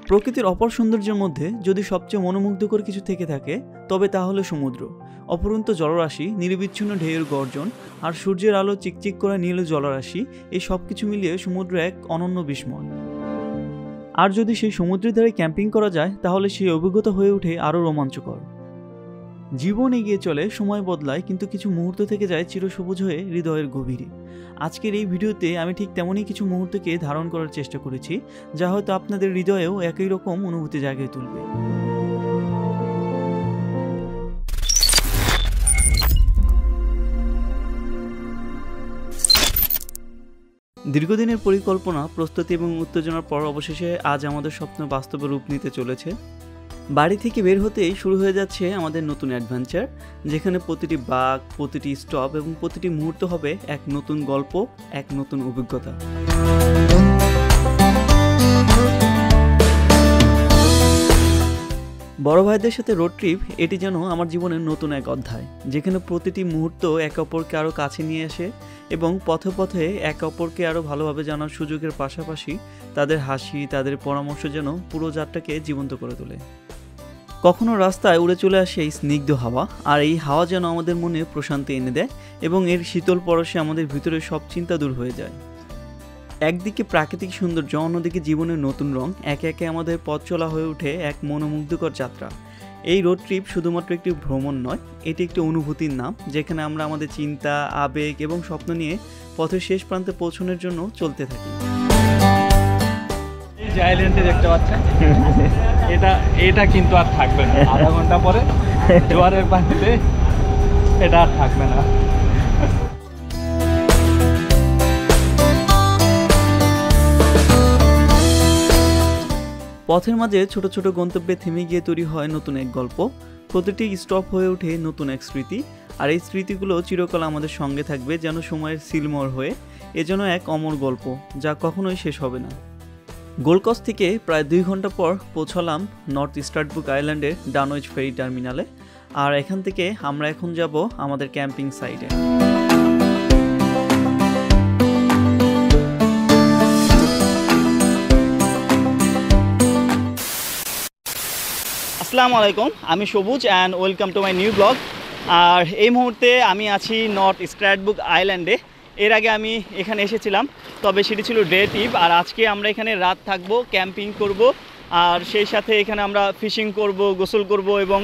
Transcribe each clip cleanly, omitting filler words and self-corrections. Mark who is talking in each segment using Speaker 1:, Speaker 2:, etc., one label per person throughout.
Speaker 1: প্রকৃতির অপর সৌন্দর্যের মধ্যে যদি সবচেয়ে মনোমুগ্ধকর কিছু থেকে থাকে তবে তা হলো সমুদ্র। অপরন্ত জলরাশি, নিরবিচ্ছিন্ন ঢেউয়ের গর্জন আর সূর্যের আলো চিকচিক করা নীল জলরাশি, এই সব কিছু মিলিয়ে সমুদ্র এক অনন্য বিস্ময়। আর যদি সেই সমুদ্রের ধারে ক্যাম্পিং করা যায় তাহলে সেই অভিজ্ঞতা হয়ে ওঠে আরও রোমাঞ্চকর। জীবন এগিয়ে চলে, সময় বদলায়, কিন্তু কিছু মুহূর্ত থেকে যায় চিরসবুজ হয়ে হৃদয়ের গভীরে। আজকের এই ভিডিওতে আমি ঠিক তেমনই কিছু মুহূর্তকে ধারণ করার চেষ্টা করেছি, যা হয়তো আপনাদের হৃদয়েও একই রকম অনুভূতি জাগিয়ে তুলবে। দীর্ঘদিনের পরিকল্পনা, প্রস্তুতি এবং উত্তেজনার পর অবশেষে আজ আমাদের স্বপ্ন বাস্তবে রূপ নিতে চলেছে। বাড়ি থেকে বের হতেই শুরু হয়ে যাচ্ছে আমাদের নতুন অ্যাডভেঞ্চার, যেখানে প্রতিটি বাঁক, প্রতিটি স্টপ এবং প্রতিটি মুহূর্ত হবে এক নতুন গল্প, এক নতুন অভিজ্ঞতা। বড় ভাইদের সাথে রোড ট্রিপ, এটি যেন আমার জীবনের নতুন এক অধ্যায়, যেখানে প্রতিটি মুহূর্ত একে অপরকে আরও কাছে নিয়ে আসে এবং পথে পথে একে অপরকে আরও ভালোভাবে জানার সুযোগের পাশাপাশি তাদের হাসি, তাদের পরামর্শ যেন পুরো যাত্রাকে জীবন্ত করে তোলে। কখনো রাস্তায় উড়ে চলে আসে এই স্নিগ্ধ হাওয়া, আর এই হাওয়া যেন আমাদের মনে প্রশান্তি এনে দেয় এবং এর শীতল পরশে আমাদের ভিতরে সব চিন্তা দূর হয়ে যায়। একদিকে প্রাকৃতিক সৌন্দর্য, অন্যদিকে জীবনের নতুন রং, একে একে আমাদের পথ চলা হয়ে ওঠে এক মনোমুগ্ধকর যাত্রা। এই রোড ট্রিপ শুধুমাত্র একটি ভ্রমণ নয়, এটি একটি অনুভূতির নাম, যেখানে আমরা আমাদের চিন্তা, আবেগ এবং স্বপ্ন নিয়ে পথের শেষ প্রান্তে পৌঁছানোর জন্য চলতে থাকি।
Speaker 2: এই যে আইল্যান্ডটি দেখতে পাচ্ছেন, এটা কিন্তু আর থাকবে না। আধা ঘন্টা পরে জোয়ারের পানিতে এটা আর থাকবে না।
Speaker 1: পথের মাঝে ছোট ছোট গন্তব্যে থেমে গিয়ে তৈরি হয় নতুন এক গল্প। প্রতিটি স্টপ হয়ে ওঠে নতুন এক স্মৃতি, আর এই স্মৃতিগুলো চিরকাল আমাদের সঙ্গে থাকবে যেন সময়ের সিলমোহর হয়ে। এজন্য এক অমর গল্প, যা কখনোই শেষ হবে না। গোল্ড কোস্ট থেকে প্রায় 2 ঘন্টা পর পৌঁছালাম নর্থ স্ট্র্যাটবুক আইল্যান্ডের ডানওয়েজ ফেরি টার্মিনালে, আর এখান থেকে আমরা এখন যাব আমাদের ক্যাম্পিং সাইটে। আসসালামু আলাইকুম, আমি Sabuj and welcome to my new blog. আর এই মুহূর্তে আমি আছি নর্থ স্ট্র্যাটবুক আইল্যান্ডে। এর আগে আমি এখানে এসেছিলাম, তবে সেটি ছিল ডে ট্রিপ, আর আজকে আমরা এখানে রাত থাকবো, ক্যাম্পিং করব, আর সেই সাথে এখানে আমরা ফিশিং করব, গোসল করব এবং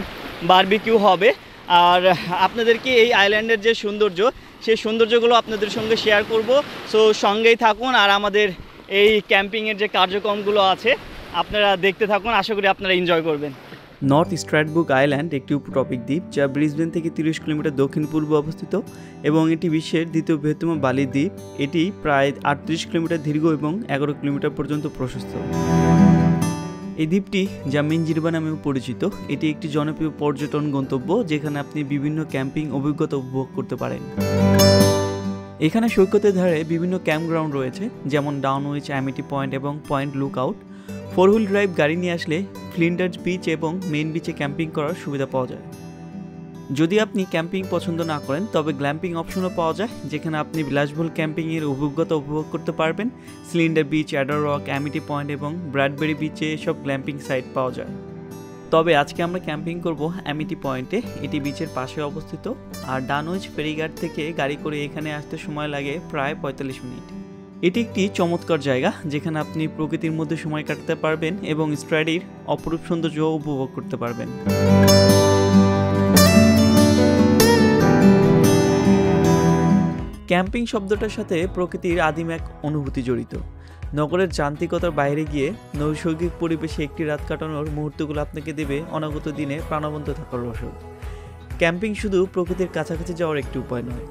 Speaker 1: বারবিকিউ হবে। আর আপনাদেরকে এই আইল্যান্ডের যে সৌন্দর্য, সেই সৌন্দর্যগুলো আপনাদের সঙ্গে শেয়ার করব। সো সঙ্গেই থাকুন, আর আমাদের এই ক্যাম্পিংয়ের যে কার্যক্রমগুলো আছে আপনারা দেখতে থাকুন। আশা করি আপনারা এনজয় করবেন। নর্থ স্ট্র্যাটবুক আইল্যান্ড একটি উপট্রপিক দ্বীপ, যা ব্রিসবেন থেকে 30 কিলোমিটার দক্ষিণ পূর্বে অবস্থিত এবং এটি বিশ্বের দ্বিতীয় বৃহত্তম বালি দ্বীপ। এটি প্রায় 38 কিলোমিটার দীর্ঘ এবং 11 কিলোমিটার পর্যন্ত প্রশস্ত। এই দ্বীপটি, যা মিনজিরবা নামেও পরিচিত, এটি একটি জনপ্রিয় পর্যটন গন্তব্য, যেখানে আপনি বিভিন্ন ক্যাম্পিং অভিজ্ঞতা উপভোগ করতে পারেন। এখানে সৈকতের ধারে বিভিন্ন ক্যাম্পগ্রাউন্ড রয়েছে, যেমন ডাউনউইচ, অ্যামিটি পয়েন্ট এবং পয়েন্ট লুকআউট। 4 হুইল ড্রাইভ গাড়ি নিয়ে আসলে ফ্লিন্ডার্স বিচ এবং মেইন বিচে ক্যাম্পিং করার সুবিধা পাওয়া যায়। যদি আপনি ক্যাম্পিং পছন্দ না করেন তবে গ্ল্যাম্পিং অপশনও পাওয়া যায়, যেখানে আপনি বিলাসবহুল ক্যাম্পিংয়ের অভিজ্ঞতা উপভোগ করতে পারবেন। Cylinder beach, Eder rock, Amity point এবং ব্র্যাডবেরি বিচে এসব গ্ল্যাম্পিং সাইট পাওয়া যায়। তবে আজকে আমরা ক্যাম্পিং করব অ্যামিটি পয়েন্টে, এটি বিচের পাশে অবস্থিত। আর ডানউইচ ফেরিঘাট থেকে গাড়ি করে এখানে আসতে সময় লাগে প্রায় 45 মিনিট। এটি একটি চমৎকার জায়গা, যেখানে আপনি প্রকৃতির মধ্যে সময় কাটাতে পারবেন এবং স্ট্র্যাডির অপরূপ সৌন্দর্য উপভোগ করতে পারবেন। ক্যাম্পিং শব্দটার সাথে প্রকৃতির আদিম এক অনুভূতি জড়িত। নগরের যান্ত্রিকতার বাইরে গিয়ে নৈসর্গিক পরিবেশে একটি রাত কাটানোর মুহূর্তগুলো আপনাকে দেবে অনাগত দিনে প্রাণবন্ত থাকার রসদ। ক্যাম্পিং শুধু প্রকৃতির কাছাকাছি যাওয়ার একটি উপায় নয়,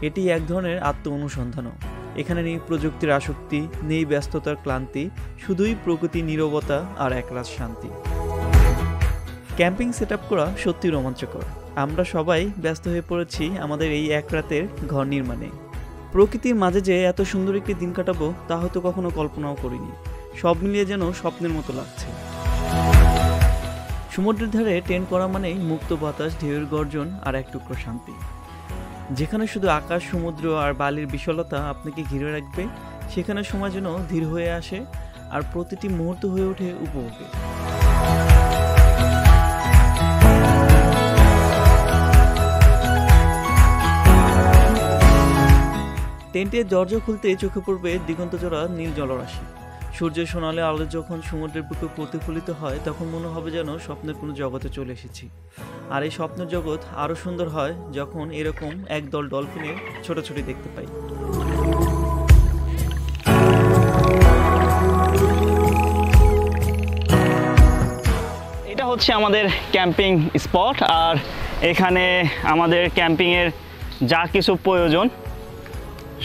Speaker 1: এটি এক ধরনের আত্ম অনুসন্ধানও। এখানে নেই প্রযুক্তির আসক্তি, নেই ব্যস্ততার ক্লান্তি, শুধুই প্রকৃতি, নীরবতা আর একরাত শান্তি। ক্যাম্পিং সেট আপ করা সত্যি রোমাঞ্চকর। আমরা সবাই ব্যস্ত হয়ে পড়েছি আমাদের এই এক রাতের ঘর নির্মাণে। প্রকৃতির মাঝে যে এত সুন্দর একটি দিন কাটাবো তা হয়তো কখনো কল্পনাও করিনি। সব মিলিয়ে যেন স্বপ্নের মতো লাগছে। সমুদ্রের ধারে টেন্ট করা মানেই মুক্ত বাতাস, ঢেউয়ের গর্জন আর এক টুকরো শান্তি। যেখানে শুধু আকাশ, সমুদ্র আর বালির বিশালতা আপনাকে ঘিরে রাখবে, সেখানে সময় যেন ধীর হয়ে আসে
Speaker 3: আর প্রতিটি মুহূর্ত হয়ে ওঠে উপভোগে। টেন্টের দরজা খুলতে চোখে পড়বে দিগন্তজোড়া নীল জলরাশি। সূর্যের সোনালি আলো যখন সমুদ্রের বুকে প্রতিফলিত হয় তখন মনে হবে যেন স্বপ্নের কোনো জগতে চলে এসেছি। আর এই স্বপ্নের জগৎ আরও সুন্দর হয় যখন এরকম একদল ডলফিনের ছোটাছুটি দেখতে পাই।
Speaker 1: এটা হচ্ছে আমাদের ক্যাম্পিং স্পট, আর এখানে আমাদের ক্যাম্পিংয়ের যা কিছু প্রয়োজন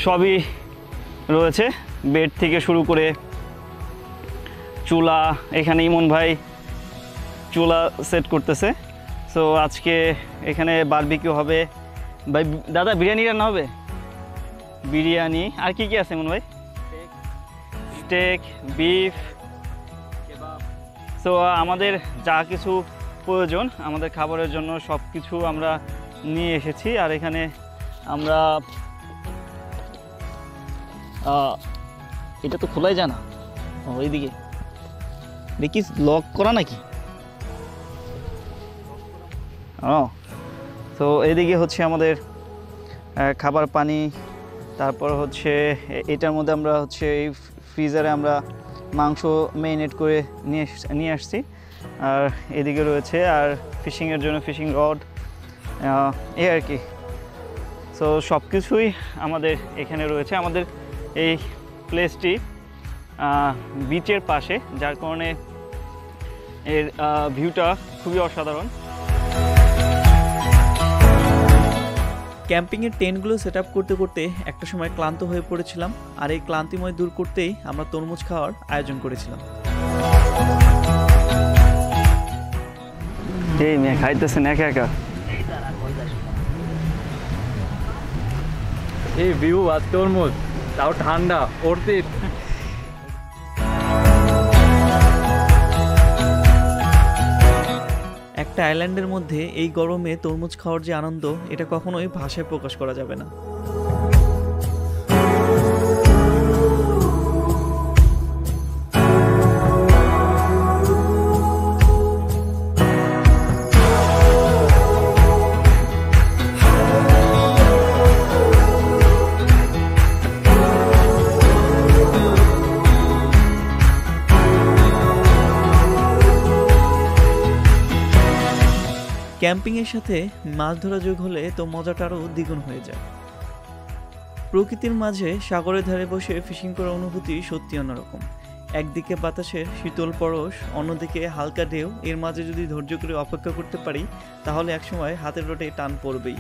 Speaker 1: সবই রয়েছে, বেড থেকে শুরু করে চুলা। এখানে ইমন ভাই চুলা সেট করতেছে। সো আজকে এখানে বারবিকিউ হবে। ভাই দাদা বিরিয়ানি রান্না হবে? বিরিয়ানি আর কি কি আছে ইমন ভাই? Stake, beef. সো আমাদের যা কিছু প্রয়োজন আমাদের খাবারের জন্য সব কিছু আমরা নিয়ে এসেছি। আর এখানে আমরা এটা তো খোলাই যায় না, ওইদিকে দেখি লক করা নাকি। ও তো এদিকে হচ্ছে আমাদের খাবার পানি, তারপর হচ্ছে এটার মধ্যে আমরা হচ্ছে এই ফ্রিজারে আমরা মাংস ম্যারিনেট করে নিয়ে আসছি। আর এদিকে রয়েছে আর ফিশিংয়ের জন্য ফিশিং রড, এই আর কি। সো সব কিছুই আমাদের এখানে রয়েছে। আমাদের এই প্লেসটি বিচের পাশে, যার কারণে এর ভিউটা খুবই অসাধারণ।
Speaker 3: ক্যাম্পিংয়ের টেন্টগুলো সেট আপ করতে করতে একটা সময় ক্লান্ত হয়ে পড়েছিলাম, আর এই ক্লান্তিময় দূর করতেই আমরা তরমুজ খাওয়ার আয়োজন করেছিলাম।
Speaker 1: এই মেয়ে খাইতেছেন একা একা।
Speaker 2: এই ভিউ আর তরমুজ, তাও ঠান্ডা পড়তে।
Speaker 3: একটা আইল্যান্ডের মধ্যে এই গরমে তরমুজ খাওয়ার যে আনন্দ, এটা কখনোই ভাষায় প্রকাশ করা যাবে না। ক্যাম্পিংয়ের সাথে মাছ ধরা যোগ হলে তো মজাটা আরও দ্বিগুণ হয়ে যায়। প্রকৃতির মাঝে সাগরের ধারে বসে ফিশিং করার অনুভূতি সত্যি অন্যরকম। একদিকে বাতাসের শীতল পরশ, অন্যদিকে হালকা ঢেউ, এর মাঝে যদি ধৈর্য করে অপেক্ষা করতে পারি তাহলে একসময় হাতের রডে টান পড়বেই।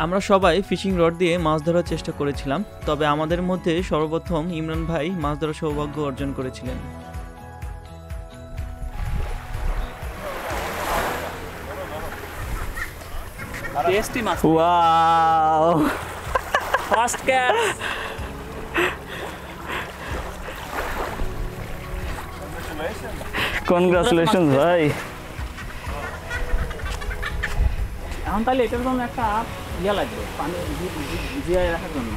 Speaker 3: আমরা সবাই ফিশিং রড দিয়ে মাছ ধরার চেষ্টা করেছিলাম, তবে আমাদের মধ্যে সর্বপ্রথম ইমরান ভাই মাছ ধরার সৌভাগ্য অর্জন করেছিলেন।
Speaker 4: টেস্টি মাছ।
Speaker 1: Wow,
Speaker 4: first catch.
Speaker 1: কনগ্রাচুলেশনস ভাই।
Speaker 4: এখন তাহলে এটার জন্য একটা ইয়া লাগবে, পানি জিয়ায় রাখার জন্য।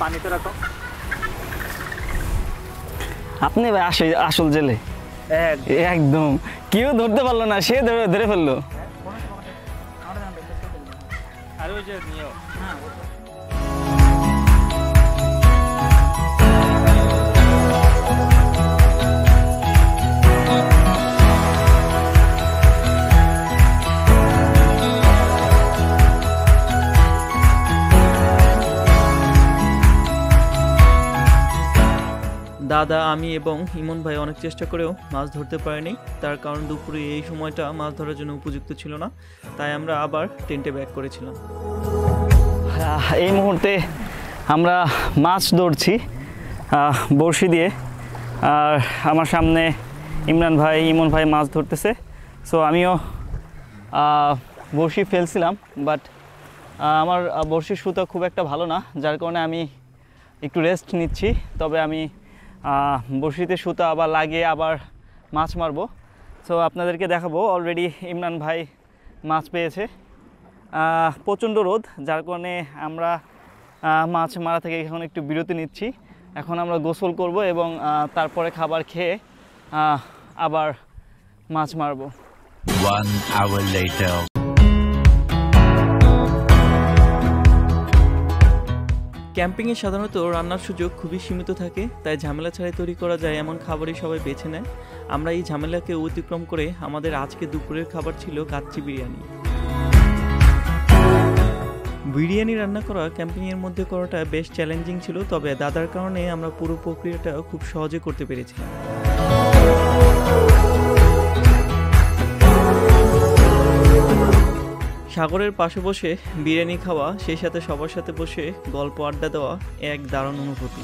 Speaker 4: পানিতে রাখো।
Speaker 1: আপনি ভাই আসল জেলে একদম, কেউ ধরতে পারলো না, সে ধরে ফেললো।
Speaker 4: আর ওই যে নিও। হ্যাঁ
Speaker 3: দাদা, আমি এবং ইমন ভাই অনেক চেষ্টা করেও মাছ ধরতে পারিনি, তার কারণ দুপুরে এই সময়টা মাছ ধরার জন্য উপযুক্ত ছিল না, তাই আমরা আবার টেন্টে ব্যাক করেছিলাম।
Speaker 1: এই মুহূর্তে আমরা মাছ ধরছি বড়শি দিয়ে, আর আমার সামনে ইমন ভাই মাছ ধরতেছে। সো আমিও বড়শি ফেলছিলাম, বাট আমার বড়শির সুতা খুব একটা ভালো না, যার কারণে আমি একটু রেস্ট নিচ্ছি। তবে আমি বড়শিতে সুতা আবার লাগিয়ে আবার মাছ মারবো। সো আপনাদেরকে দেখাবো। অলরেডি ইমরান ভাই মাছ পেয়েছে। প্রচণ্ড রোদ, যার কারণে আমরা মাছ মারা থেকে এখন একটু বিরতি নিচ্ছি। এখন আমরা গোসল করব এবং তারপরে খাবার খেয়ে আবার মাছ মারব।
Speaker 5: 1 hour later.
Speaker 3: ক্যাম্পিংয়ে সাধারণত রান্নার সুযোগ খুবই সীমিত থাকে, তাই ঝামেলা ছাড়াই তৈরি করা যায় এমন খাবারই সবাই বেছে নেয়। আমরা এই ঝামেলাকে অতিক্রম করে আমাদের আজকে দুপুরের খাবার ছিল কাচ্চি বিরিয়ানি। বিরিয়ানি রান্না করা ক্যাম্পিংয়ের মধ্যে করাটা বেশ চ্যালেঞ্জিং ছিল, তবে দাদার কারণে আমরা পুরো প্রক্রিয়াটা খুব সহজে করতে পেরেছিলাম। সাগরের পাশে বসে বিরিয়ানি খাওয়া, সেই সাথে সবার সাথে বসে গল্প আড্ডা দেওয়া এক দারুণ অনুভূতি।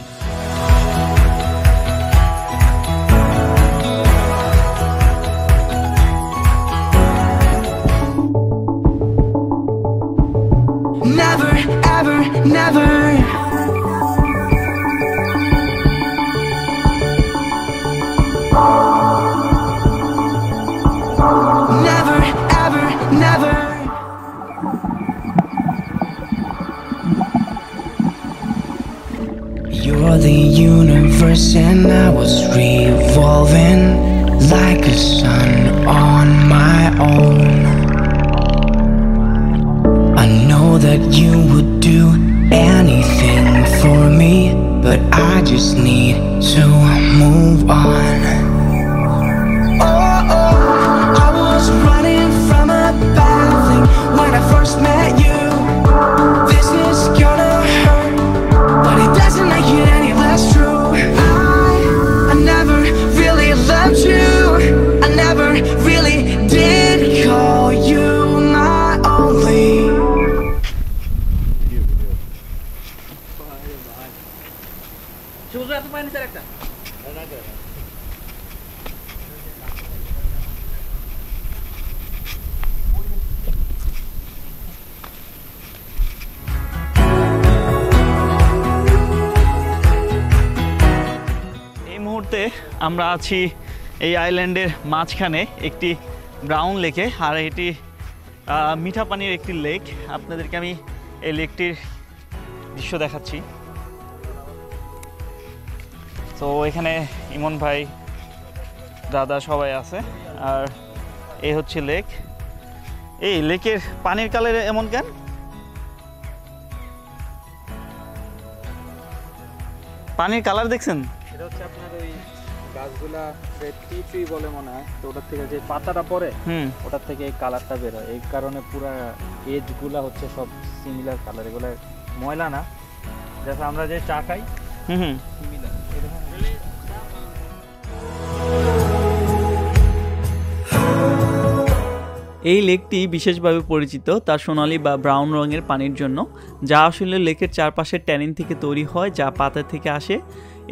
Speaker 6: Never, ever, never. Never, ever, never. You're the universe and I was revolving like a sun on my own. I know that you would do anything for me, but I just need to move on. Oh, I was running from a bad thing when I first met you. This is gonna hurt, but it doesn't make it any less true. I never really loved you. I never really did call you my only.
Speaker 1: এই মুহূর্তে আমরা আছি এই আইল্যান্ডের মাঝখানে একটি brown লেকে, আর এটি মিঠা পানির একটি লেক। আপনাদেরকে আমি এই লেকটির দৃশ্য দেখাচ্ছি। তো এখানে ইমন ভাই, দাদা সবাই আছে, আর এই হচ্ছে লেক। এই লেকের পানির কালার এমন কেন? পানির কালার দেখছেন?
Speaker 2: এটা হচ্ছে আপনার ওই গাছগুলা টি ট্রি বলে মনে হয়, তো ওটার থেকে যে পাতাটা পড়ে ওটার থেকে এই কালারটা বের হয়। এই কারণে পুরা এজগুলা হচ্ছে সব সিমিলার কালার, এগুলো ময়লা না, যেটা আমরা যে চা খাই সিমিলার।
Speaker 3: এই লেকটি বিশেষভাবে পরিচিত তার সোনালী বা ব্রাউন রঙের পানির জন্য, যা আসলে লেকের চারপাশের ট্যানিন থেকে তৈরি হয়, যা পাতা থেকে আসে।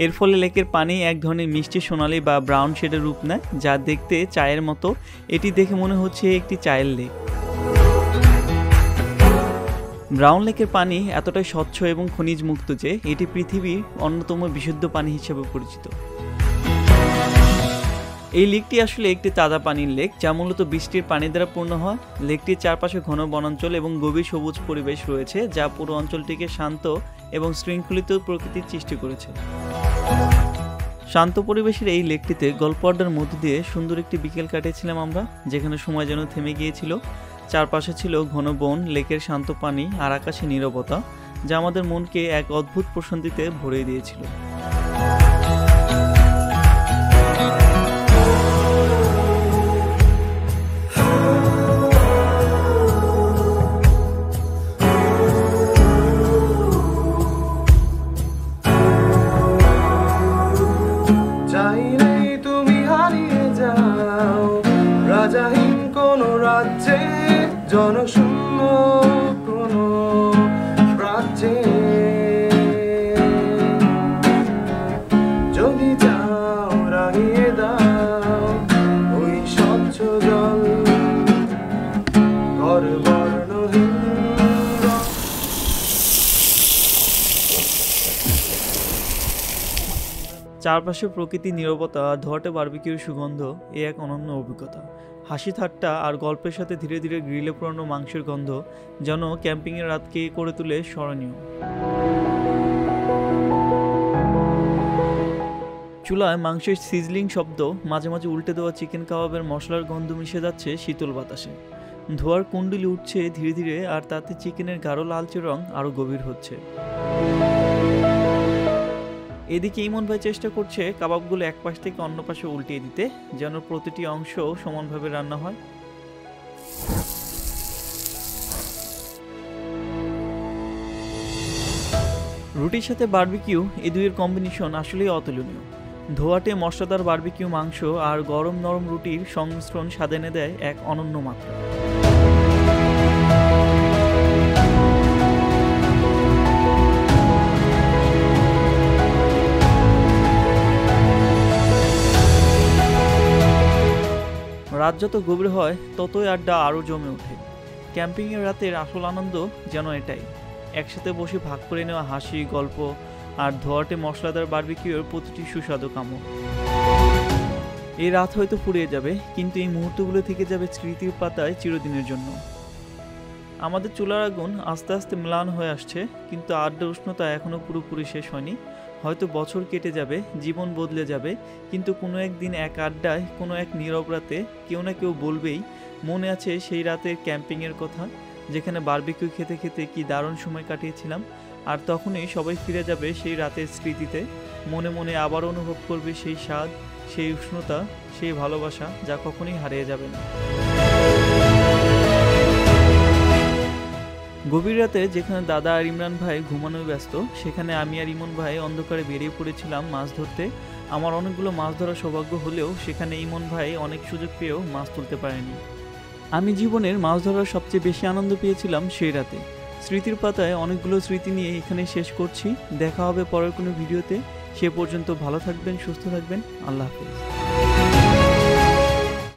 Speaker 3: এর ফলে লেকের পানি এক ধরনের মিষ্টি সোনালী বা ব্রাউন শেডের রূপ নেয়, যা দেখতে চায়ের মতো। এটি দেখে মনে হচ্ছে একটি চায়ের লেক। ব্রাউন লেকের পানি এতটাই স্বচ্ছ এবং খনিজ মুক্ত যে এটি পৃথিবীর অন্যতম বিশুদ্ধ পানি হিসেবে পরিচিত। এই লেকটি আসলে একটি তাজা পানির লেক, যা মূলত বৃষ্টির পানি দ্বারা পূর্ণ হয়। লেকটির চারপাশে ঘন বনাঞ্চল এবং গভীর সবুজ পরিবেশ রয়েছে, যা পুরো অঞ্চলটিকে শান্ত এবং শৃঙ্খলিত প্রকৃতির সৃষ্টি করেছে। শান্ত পরিবেশের এই লেকটিতে গল্প আড্ডার মধ্য দিয়ে সুন্দর একটি বিকেল কাটিয়েছিলাম আমরা, যেখানে সময় যেন থেমে গিয়েছিল। চারপাশে ছিল ঘন বন, লেকের শান্ত পানি আর আকাশে নীরবতা, যা আমাদের মনকে এক অদ্ভুত প্রশান্তিতে ভরিয়ে দিয়েছিল।
Speaker 6: চাইলেই তুমি হারিয়ে যাও রাজাহীন কোন রাজ্যে, জনশূন্য কোন রাজ্যে। যদি যাও রাঙিয়ে দাও ওই স্বচ্ছ জল, ঘর বর্ণহীন।
Speaker 3: চারপাশে প্রকৃতির নীরবতা আর ধোঁয়াটে বারবিকিউর সুগন্ধ এ এক অনন্য অভিজ্ঞতা। হাসি ঠাট্টা আর গল্পের সাথে ধীরে ধীরে গ্রিলে পুরানো মাংসের গন্ধ যেন ক্যাম্পিংয়ের রাতকে করে তোলে স্মরণীয়। চুলায় মাংসের সিজলিং শব্দ, মাঝে মাঝে উল্টে দেওয়া চিকেন কাবাবের মশলার গন্ধ মিশে যাচ্ছে শীতল বাতাসে। ধোয়ার কুণ্ডলি উঠছে ধীরে ধীরে, আর তাতে চিকেনের গাঢ় লালচে রং আরও গভীর হচ্ছে। এদিকে ইমন ভাই চেষ্টা করছে কাবাবগুলো এক পাশ থেকে অন্য পাশে উল্টিয়ে দিতে, যেন প্রতিটি অংশ সমানভাবে রান্না হয়। রুটির সাথে বারবিকিউ, এই দুইয়ের কম্বিনেশন আসলেই অতুলনীয়। ধোয়াটে মশলাদার বারবিকিউ মাংস আর গরম নরম রুটির সংমিশ্রণ স্বাদ এনে দেয় এক অনন্য মাত্রা। রাত যত গভীর হয় ততই আড্ডা আরও জমে ওঠে। ক্যাম্পিংয়ের রাতের আসল আনন্দ যেন এটাই, একসাথে বসে ভাগ করে নেওয়া হাসি, গল্প আর ধোয়াটে মশলাদার বারবিকিউর প্রতিটি সুস্বাদু কামড়। এই রাত হয়তো ফুরিয়ে যাবে, কিন্তু এই মুহূর্তগুলো থেকে যাবে স্মৃতির পাতায় চিরদিনের জন্য। আমাদের চুলার আগুন আস্তে আস্তে ম্লান হয়ে আসছে, কিন্তু আড্ডার উষ্ণতা এখনও পুরোপুরি শেষ হয়নি। হয়তো বছর কেটে যাবে, জীবন বদলে যাবে, কিন্তু কোনো একদিন এক আড্ডায়, কোনো এক নীরব রাতে কেউ না কেউ বলবেই, মনে আছে সেই রাতের ক্যাম্পিংয়ের কথা, যেখানে বারবিকিউ খেতে খেতে কি দারুণ সময় কাটিয়েছিলাম। আর তখনই সবাই ফিরে যাবে সেই রাতের স্মৃতিতে, মনে মনে আবার অনুভব করবে সেই স্বাদ, সেই উষ্ণতা, সেই ভালোবাসা যা কখনোই হারিয়ে যাবে না। গভীর রাতে যেখানে দাদা আর ইমরান ভাই ঘুমানোয় ব্যস্ত, সেখানে আমি আর ইমন ভাই অন্ধকারে বেরিয়ে পড়েছিলাম মাছ ধরতে। আমার অনেকগুলো মাছ ধরার সৌভাগ্য হলেও সেখানে ইমন ভাই অনেক সুযোগ পেয়েও মাছ তুলতে পারেনি। আমি জীবনের মাছ ধরার সবচেয়ে বেশি আনন্দ পেয়েছিলাম সেই রাতে। স্মৃতির পাতায় অনেকগুলো স্মৃতি নিয়ে এখানে শেষ করছি। দেখা হবে পরের কোনো ভিডিওতে। সে পর্যন্ত ভালো থাকবেন, সুস্থ থাকবেন। আল্লাহ হাফেজ।